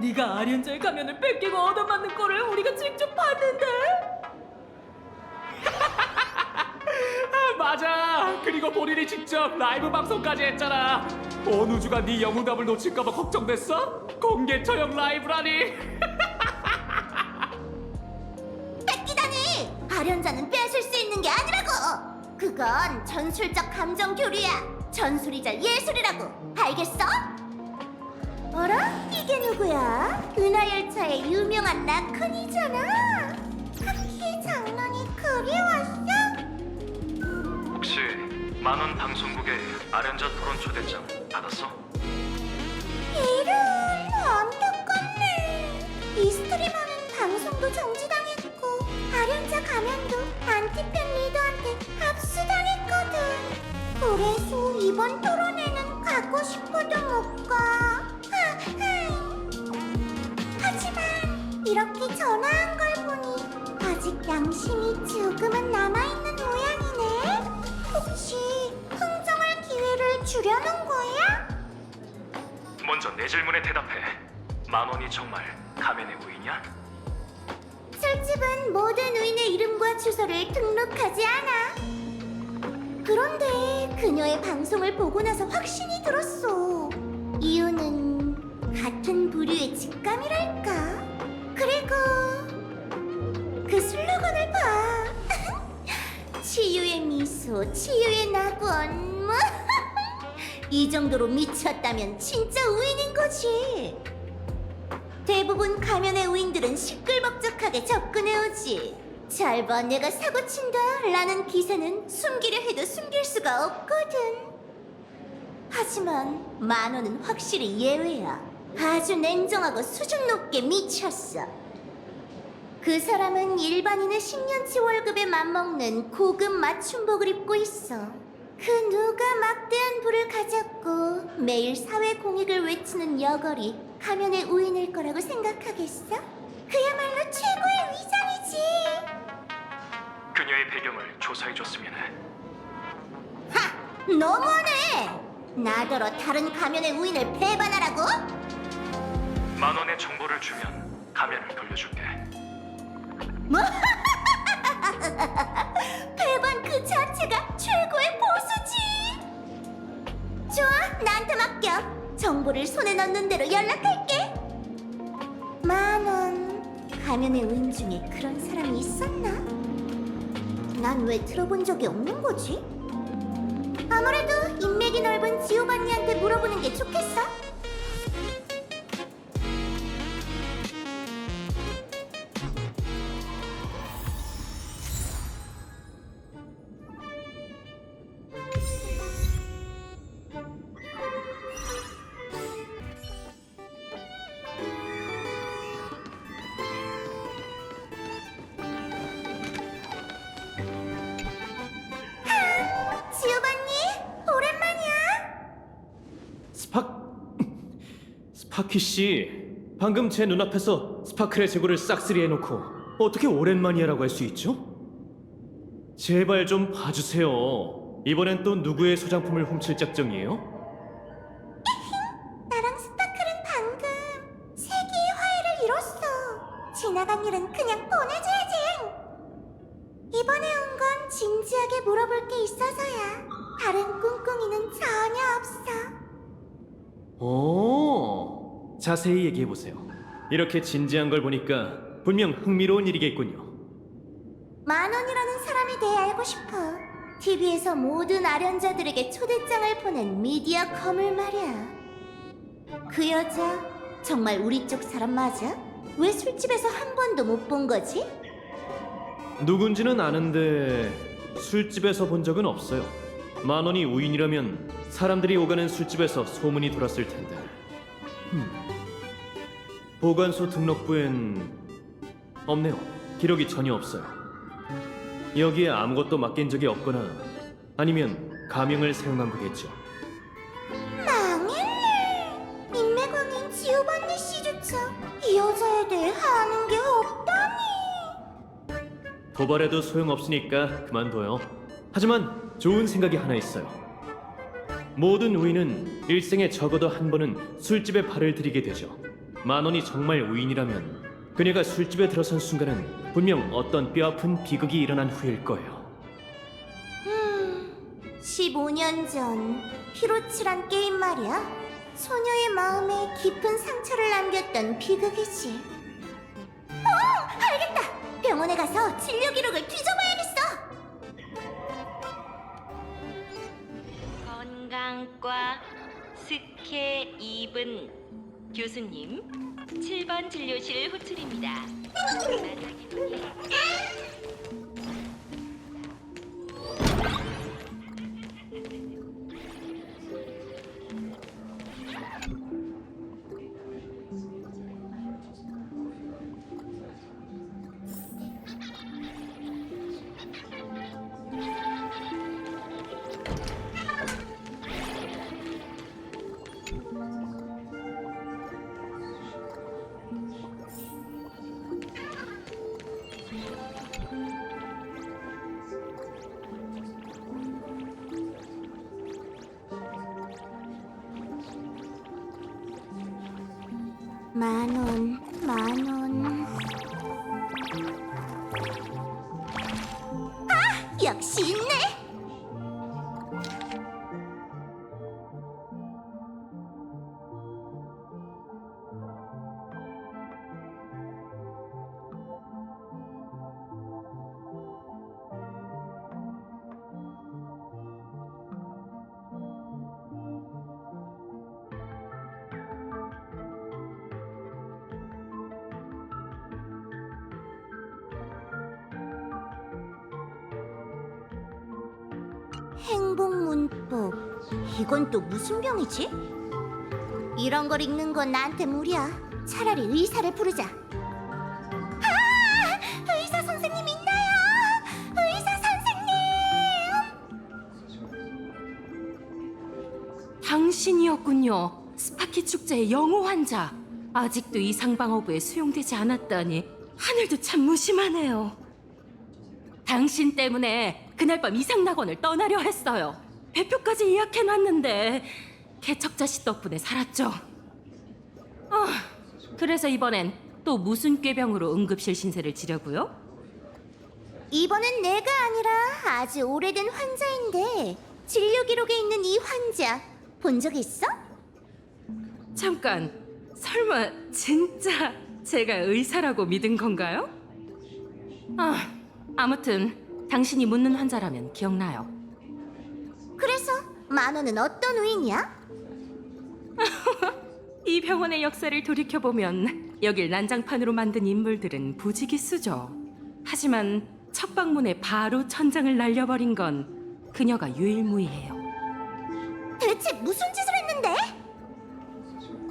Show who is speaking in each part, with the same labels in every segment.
Speaker 1: 네가 아련자의 가면을 뺏기고 얻어맞는 꼴을 우리가 직접 봤는데.
Speaker 2: 맞아. 그리고 본인이 직접 라이브 방송까지 했잖아. 어누주가 네 영웅담을 놓칠까봐 걱정됐어? 공개 처형 라이브라니.
Speaker 3: 뺏기다니! 아련자는 뺏을 수 있는 게 아니라고! 그건 전술적 감정 교류야. 전술이자 예술이라고. 알겠어? 어라? 이게 누구야? 은하열차의 유명한 라쿤이잖아. 하필 장난이 그리 왔어?
Speaker 4: 혹시 만원 방송국의 아련자 토론 초대장 받았어?
Speaker 3: 이런 안타깝네. 이 스트리머는 방송도 정지당했고 아련자 가면도 안티팬 리더한테 압수당했거든. 그래서 이번 토론에는 가고 싶어도 못 가. 하지만 이렇게 전화한 걸 보니 아직 양심이 조금은 남아있는 모양이네. 혹시 흥정할 기회를 주려는 거야?
Speaker 4: 먼저 내 질문에 대답해. 만원이 정말 가면의 우인이야?
Speaker 3: 술집은 모든 우인의 이름과 주소를 등록하지 않아. 그런데 그녀의 방송을 보고 나서 확신이 들었어. 이유는 같은 부류의 직감이랄까. 그리고 그 슬로건을 봐. 치유의 미소, 치유의 낙원. 이 정도로 미쳤다면 진짜 우인인 거지. 대부분 가면의 우인들은 시끌벅적하게 접근해오지. 잘 봐, 내가 사고친다 라는 기세는 숨기려 해도 숨길 수가 없거든. 하지만 만원은 확실히 예외야. 아주 냉정하고 수준 높게 미쳤어. 그 사람은 일반인의 10년치 월급에 맞먹는 고급 맞춤복을 입고 있어. 그 누가 막대한 부를 가졌고 매일 사회 공익을 외치는 여걸이 가면의 우인일 거라고 생각하겠어? 그야말로 최고의 위장이지.
Speaker 4: 그녀의 배경을 조사해줬으면 해.
Speaker 3: 하! 너무하네! 나더러 다른 가면의 우인을 배반하라고?
Speaker 4: 만원의 정보를 주면 가면을 돌려줄게.
Speaker 3: 뭐? 배반 그 자체가 최고의 보수지! 좋아, 나한테 맡겨. 정보를 손에 넣는 대로 연락할게. 만원, 가면의 우인 중에 그런 사람이 있었나? 난 왜 들어본 적이 없는 거지? 아무래도 인맥이 넓은 지오반니한테 물어보는 게 좋겠어. 지오반니, 오랜만이야.
Speaker 2: 스파키 씨, 방금 제 눈앞에서 스파클의 재고를 싹쓸이 해놓고 어떻게 오랜만이야라고 할 수 있죠? 제발 좀 봐주세요. 이번엔 또 누구의 소장품을 훔칠 작정이에요?
Speaker 3: 나랑 스파클은 방금 세계의 화해를 이뤘어. 지나간 일은 그냥 보내줘야지. 이번에 온 건 진지하게 물어볼 게 있어서야. 다른 꿍꿍이는 전혀 없어.
Speaker 2: 오, 자세히 얘기해보세요. 이렇게 진지한 걸 보니까 분명 흥미로운 일이겠군요.
Speaker 3: 만원이라는 사람에 대해 알고 싶어. TV에서 모든 아련자들에게 초대장을 보낸 미디어 거물 말이야. 그 여자 정말 우리 쪽 사람 맞아? 왜 술집에서 한 번도 못 본 거지?
Speaker 2: 누군지는 아는데 술집에서 본 적은 없어요. 만원이 우인이라면 사람들이 오가는 술집에서 소문이 돌았을 텐데. 보관소 등록부엔 없네요. 기록이 전혀 없어요. 여기에 아무것도 맡긴 적이 없거나 아니면 가명을 사용한 거겠죠.
Speaker 3: 망했네. 인맥왕인 지오반니 씨조차 이 여자에 대해 아는 게 없다니.
Speaker 2: 도발해도 소용없으니까 그만둬요. 하지만 좋은 생각이 하나 있어요. 모든 우인은 일생에 적어도 한 번은 술집에 발을 들이게 되죠. 만원이 정말 우인이라면 그녀가 술집에 들어선 순간은 분명 어떤 뼈아픈 비극이 일어난 후일 거예요.
Speaker 3: 15년 전 피로칠한 게임 말이야. 소녀의 마음에 깊은 상처를 남겼던 비극이지. 알겠다. 병원에 가서 진료 기록을 뒤져봐야겠어.
Speaker 5: 건강과 스케 2분 교수님 7번 진료실 호출입니다. 마지막에 돈이
Speaker 3: 만 원. 아, 역시 있네. 행복문법. 이건 또 무슨 병이지? 이런 걸 읽는 건 나한테 무리야. 차라리 의사를 부르자. 아! 의사 선생님 있나요? 의사 선생님!
Speaker 1: 당신이었군요. 스파키 축제의 영호 환자. 아직도 이상방어부에 수용되지 않았다니 하늘도 참 무심하네요. 당신 때문에 그날 밤 이상낙원을 떠나려 했어요. 배표까지 예약해놨는데 개척자 씨 덕분에 살았죠. 그래서 이번엔 또 무슨 꾀병으로 응급실 신세를 지려고요?
Speaker 3: 이번엔 내가 아니라 아주 오래된 환자인데 진료 기록에 있는 이 환자 본 적 있어?
Speaker 1: 잠깐, 설마 진짜 제가 의사라고 믿은 건가요? 아무튼 당신이 묻는 환자라면 기억나요.
Speaker 3: 그래서 만 원은 어떤 우인이야?
Speaker 1: 이 병원의 역사를 돌이켜보면 여길 난장판으로 만든 인물들은 부지기수죠. 하지만 첫 방문에 바로 천장을 날려버린 건 그녀가 유일무이해요.
Speaker 3: 대체 무슨 짓을 했는데?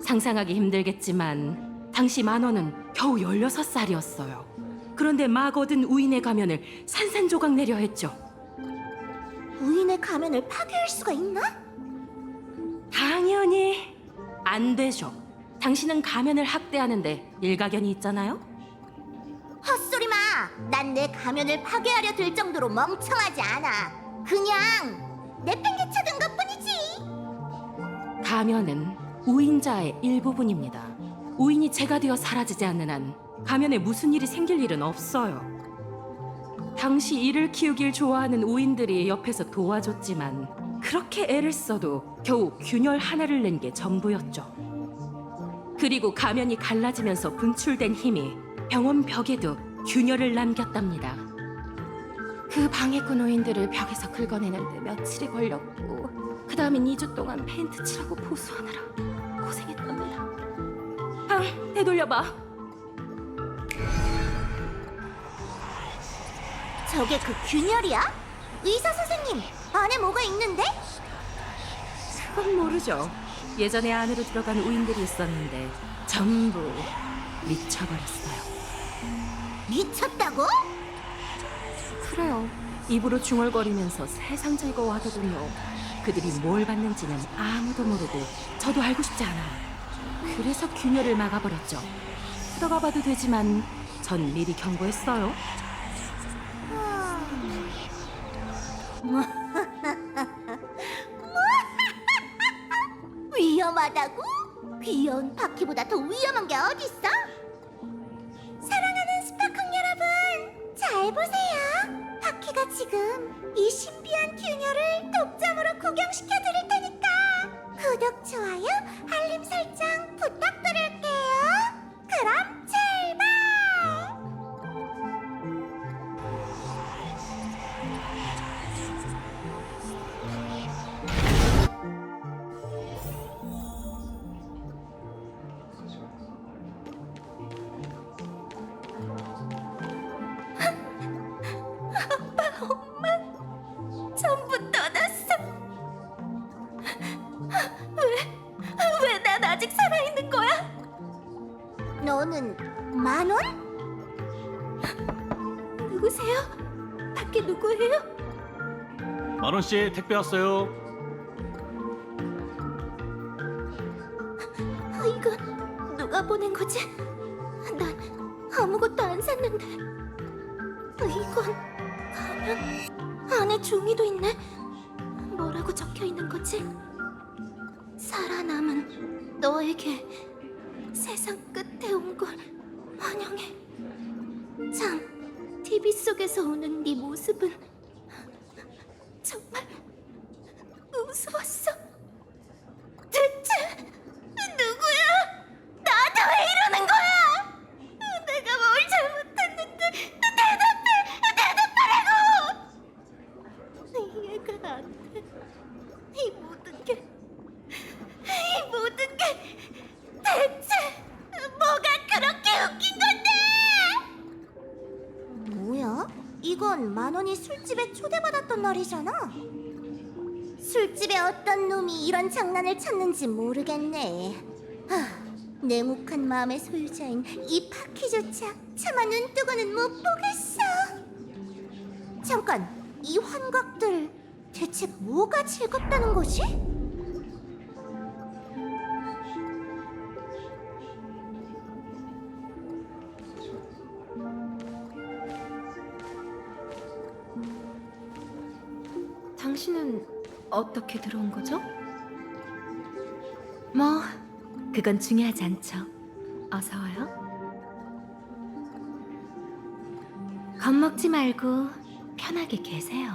Speaker 1: 상상하기 힘들겠지만 당시 만원은 겨우 16살이었어요. 그런데 막 얻은 우인의 가면을 산산조각 내려 했죠.
Speaker 3: 우인의 가면을 파괴할 수가 있나?
Speaker 1: 당연히 안 되죠. 당신은 가면을 학대하는데 일가견이 있잖아요.
Speaker 3: 헛소리 마! 난 내 가면을 파괴하려 들 정도로 멍청하지 않아. 그냥 내팽개쳐둔 것뿐이지.
Speaker 1: 가면은 우인자의 일부분입니다. 우인이 제가 되어 사라지지 않는 한 가면에 무슨 일이 생길 일은 없어요. 당시 이를 키우길 좋아하는 우인들이 옆에서 도와줬지만 그렇게 애를 써도 겨우 균열 하나를 낸 게 전부였죠. 그리고 가면이 갈라지면서 분출된 힘이 병원 벽에도 균열을 남겼답니다. 그 방해꾼 우인들을 벽에서 긁어내는데 며칠이 걸렸고 그 다음엔 2주 동안 페인트 칠하고 보수하느라 고생했답니다. 되돌려봐.
Speaker 3: 저게 그 균열이야? 의사 선생님, 안에 뭐가 있는데?
Speaker 1: 그건 모르죠. 예전에 안으로 들어간 우인들이 있었는데 전부 미쳐버렸어요.
Speaker 3: 미쳤다고?
Speaker 1: 그래요. 입으로 중얼거리면서 세상 즐거워하더군요. 그들이 뭘 받는지는 아무도 모르고 저도 알고 싶지 않아요. 그래서 균열을 막아버렸죠. 들어가 봐도 되지만 전 미리 경고했어요.
Speaker 3: 위험하다고? 귀여운 바퀴보다 더 위험한 게 어딨어? 사랑하는 스파콩 여러분, 잘 보세요. 바퀴가 지금 이 신비한 균열을 독점으로 구경시켜 드릴 테니까 구독, 좋아요, 알림 설정 부탁드릴게요. 그럼 출발! 전부 떠났어. 왜 난 아직 살아있는 거야? 너는 만원? 누구세요? 밖에 누구예요?
Speaker 2: 만원 씨 택배 왔어요.
Speaker 3: 이건 누가 보낸 거지? 난 아무것도 안 샀는데. 이건 가면 안에 종이도 있네. 뭐라고 적혀 있는 거지? 살아남은 너에게 세상 끝에 온 걸 환영해. 참, TV 속에서 오는 네 모습은 정말 우스웠어. 대체 누구야? 나한테 왜 이러는 거야? 내가 뭘 잘못했는데 대답하라고! 이해가 안 돼. 이 모든 게 대체 뭐가 그렇게 웃긴 건데? 뭐야? 이건 만원이 술집에 초대받았던 날이잖아. 술집에 어떤 놈이 이런 장난을 쳤는지 모르겠네. 냉혹한 마음의 소유자인 이 파키조차 차마 눈뜨고는 못 보겠어. 잠깐, 이 환각들 대체 뭐가 즐겁다는 거지?
Speaker 1: 당신은 어떻게 들어온 거죠? 뭐, 그건 중요하지 않죠. 어서 와요. 겁먹지 말고 편하게 계세요.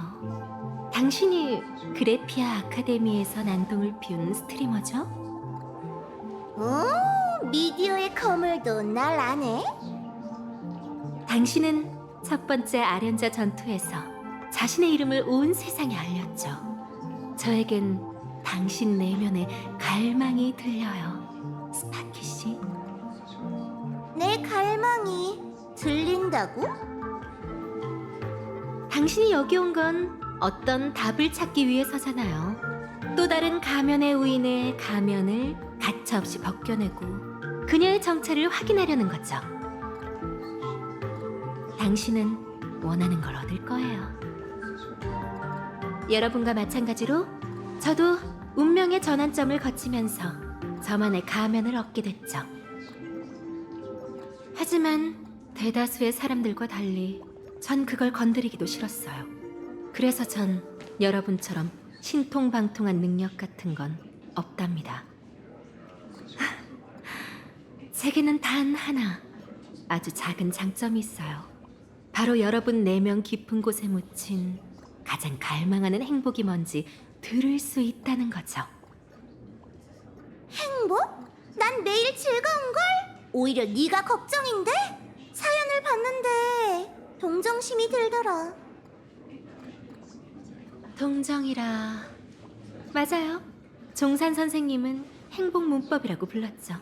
Speaker 1: 당신이 그래피아 아카데미에서 난동을 피운 스트리머죠?
Speaker 3: 오, 미디어의 거물도 날 아네?
Speaker 1: 당신은 첫 번째 아련자 전투에서 자신의 이름을 온 세상에 알렸죠. 저에겐 당신 내면의 갈망이 들려요, 스파키 씨.
Speaker 3: 내 갈망이 들린다고?
Speaker 1: 당신이 여기 온 건 어떤 답을 찾기 위해서잖아요. 또 다른 가면의 우인의 가면을 가차없이 벗겨내고 그녀의 정체를 확인하려는 거죠. 당신은 원하는 걸 얻을 거예요. 여러분과 마찬가지로 저도 운명의 전환점을 거치면서 저만의 가면을 얻게 됐죠. 하지만 대다수의 사람들과 달리 전 그걸 건드리기도 싫었어요. 그래서 전 여러분처럼 신통방통한 능력 같은 건 없답니다. 제게는 단 하나 아주 작은 장점이 있어요. 바로 여러분 내면 깊은 곳에 묻힌 가장 갈망하는 행복이 뭔지 들을 수 있다는 거죠.
Speaker 3: 행복? 난 매일 즐거운걸? 오히려 네가 걱정인데? 사연을 봤는데 동정심이 들더라.
Speaker 1: 동정이라... 맞아요. 종산 선생님은 행복 문법이라고 불렀죠.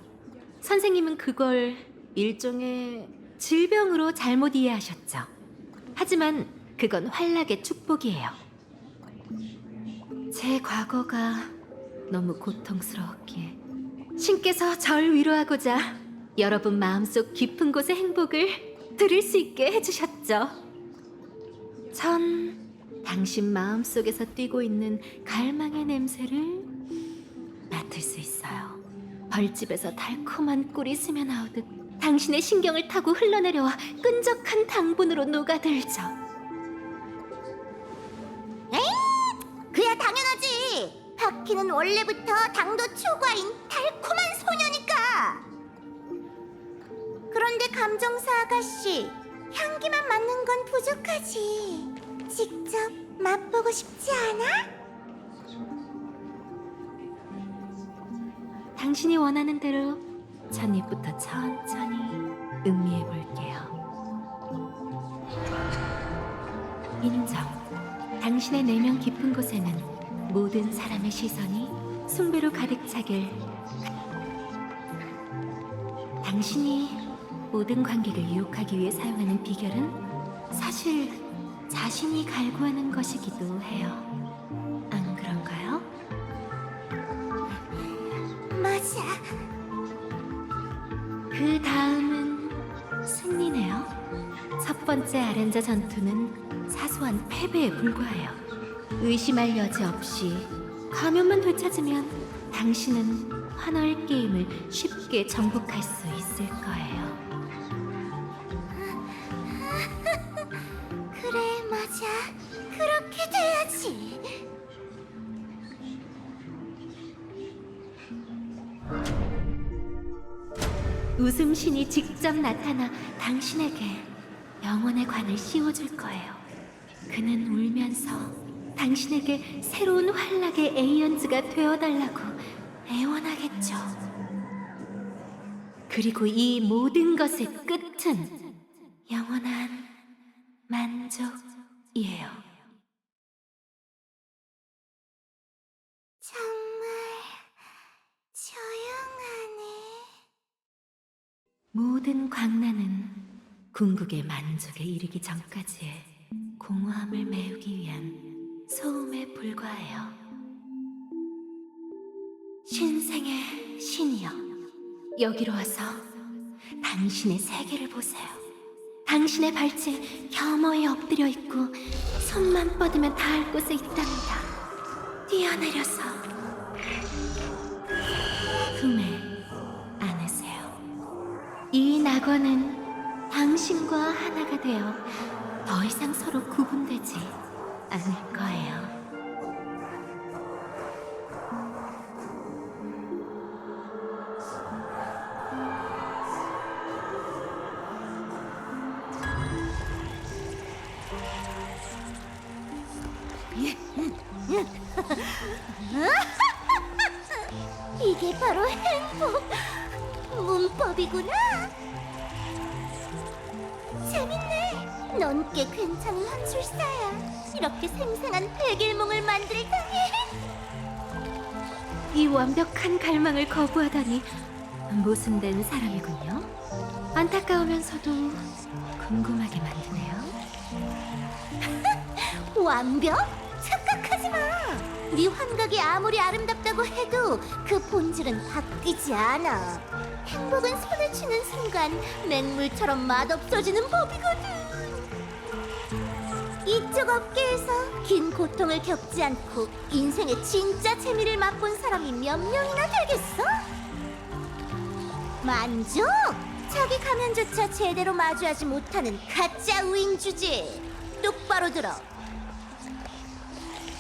Speaker 1: 선생님은 그걸 일종의 질병으로 잘못 이해하셨죠. 하지만 그건 환락의 축복이에요. 제 과거가 너무 고통스러웠기에 신께서 절 위로하고자 여러분 마음속 깊은 곳의 행복을 들을 수 있게 해주셨죠. 전 당신 마음속에서 뛰고 있는 갈망의 냄새를 맡을 수 있어요. 벌집에서 달콤한 꿀이 스며나오듯 당신의 신경을 타고 흘러내려와 끈적한 당분으로 녹아들죠.
Speaker 3: 그야 당연하지. 파키는 원래부터 당도 초과인 달콤한 소녀니까. 그런데 감정사 아가씨, 향기만 맡는 건 부족하지. 직접 맛보고 싶지 않아?
Speaker 1: 당신이 원하는 대로 첫입부터 천천히 음미해 볼게요. 인정. 당신의 내면 깊은 곳에는 모든 사람의 시선이 숭배로 가득 차길. 당신이 모든 관객을 유혹하기 위해 사용하는 비결은 사실 자신이 갈구하는 것이기도 해요. 안 그런가요?
Speaker 3: 맞아.
Speaker 1: 그 다음은 승리네요. 첫 번째 아련자 전투는 사소한 패배에 불과해요. 의심할 여지 없이 가면만 되찾으면 당신은 환월 게임을 쉽게 정복할 수 있을 거예요.
Speaker 3: 그래, 맞아. 그렇게 돼야지.
Speaker 1: 웃음신이 직접 나타나 당신에게 영혼의 관을 씌워줄 거예요. 그는 울면서 당신에게 새로운 환락의 에이언즈가 되어달라고 애원하겠죠. 그리고 이 모든 것의 끝은 영원한 만족이에요.
Speaker 3: 정말 조용하네.
Speaker 1: 모든 광란은 궁극의 만족에 이르기 전까지의 공허함을 메우기 위한 소음에 불과해요. 신생의 신이여, 여기로 와서 당신의 세계를 보세요. 당신의 발치에 겸허히 엎드려 있고 손만 뻗으면 닿을 곳에 있답니다. 뛰어내려서 품에 안으세요. 이 낙원은 당신과 하나가 되어 더 이상 서로 구분되지 않을 거예요.
Speaker 3: 이게 바로 행복 문법이구나. 재밌네. 넌 꽤 괜찮은 한술사야. 이렇게 생생한 백일몽을 만들다니.
Speaker 1: 이 완벽한 갈망을 거부하다니 모순된 사람이군요. 안타까우면서도 궁금하게 만드네요.
Speaker 3: 완벽? 착각하지 마. 네 환각이 아무리 아름답다고 해도 그 본질은 바뀌지 않아. 행복은 손을 치는 순간 맹물처럼 맛없어지는 법이거든. 이쪽 업계에서 긴 고통을 겪지 않고 인생의 진짜 재미를 맛본 사람이 몇 명이나 되겠어? 만족? 자기 가면조차 제대로 마주하지 못하는 가짜 우인 주제. 똑바로 들어.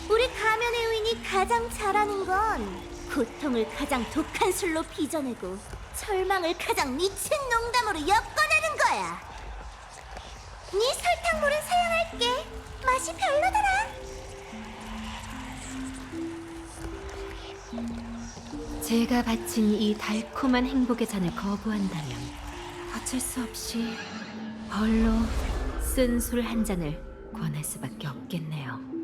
Speaker 3: 우리 가면의 의인이 가장 잘하는 건 고통을 가장 독한 술로 빚어내고 절망을 가장 미친 농담으로 엮어내는 거야. 네 설탕물은 사양할게. 맛이 별로더라.
Speaker 1: 제가 바친 이 달콤한 행복의 잔을 거부한다면 어쩔 수 없이 벌로 쓴 술 한 잔을 권할 수밖에 없겠네요.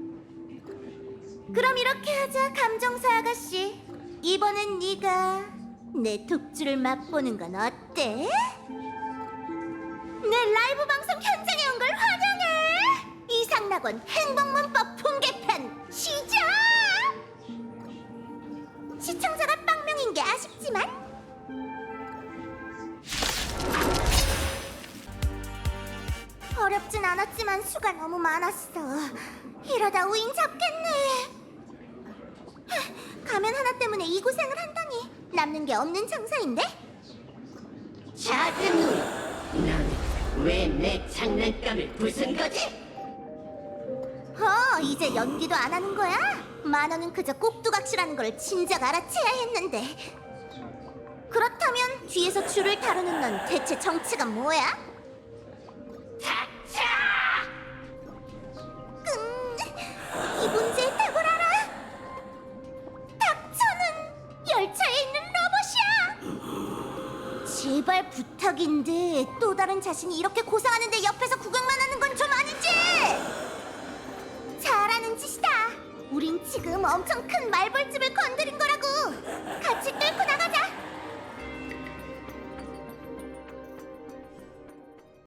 Speaker 3: 그럼 이렇게 하자, 감정사 아가씨. 이번엔 네가 내 독주를 맛보는 건 어때? 내 라이브 방송 현장에 온 걸 환영해. 이상낙원 행복문법 붕괴편 시작! 시청자가 빵명인 게 아쉽지만 어렵진 않았지만 수가 너무 많았어. 이러다 우인 잡겠네. 가면 하나 때문에 이 고생을 한다니 남는 게 없는 장사인데?
Speaker 6: 작은 우리, 넌 왜 내 장난감을 부순 거지?
Speaker 3: 이제 연기도 안 하는 거야? 만원은 그저 꼭두각시라는 걸 진작 알아채야 했는데. 그렇다면 뒤에서 줄을 다루는 넌 대체 정체가 뭐야?
Speaker 6: 닥쳐!
Speaker 3: 이 문제의 답을 알아! 닥쳐는 열차에 있는 로봇이야! 제발 부탁인데 또 다른 자신이 이렇게 고생하는데 옆에서 구경만 하는 건 좀 아니지? 잘하는 짓이다! 우린 지금 엄청 큰 말벌집을 건드린 거라고! 같이 뚫고 나가자!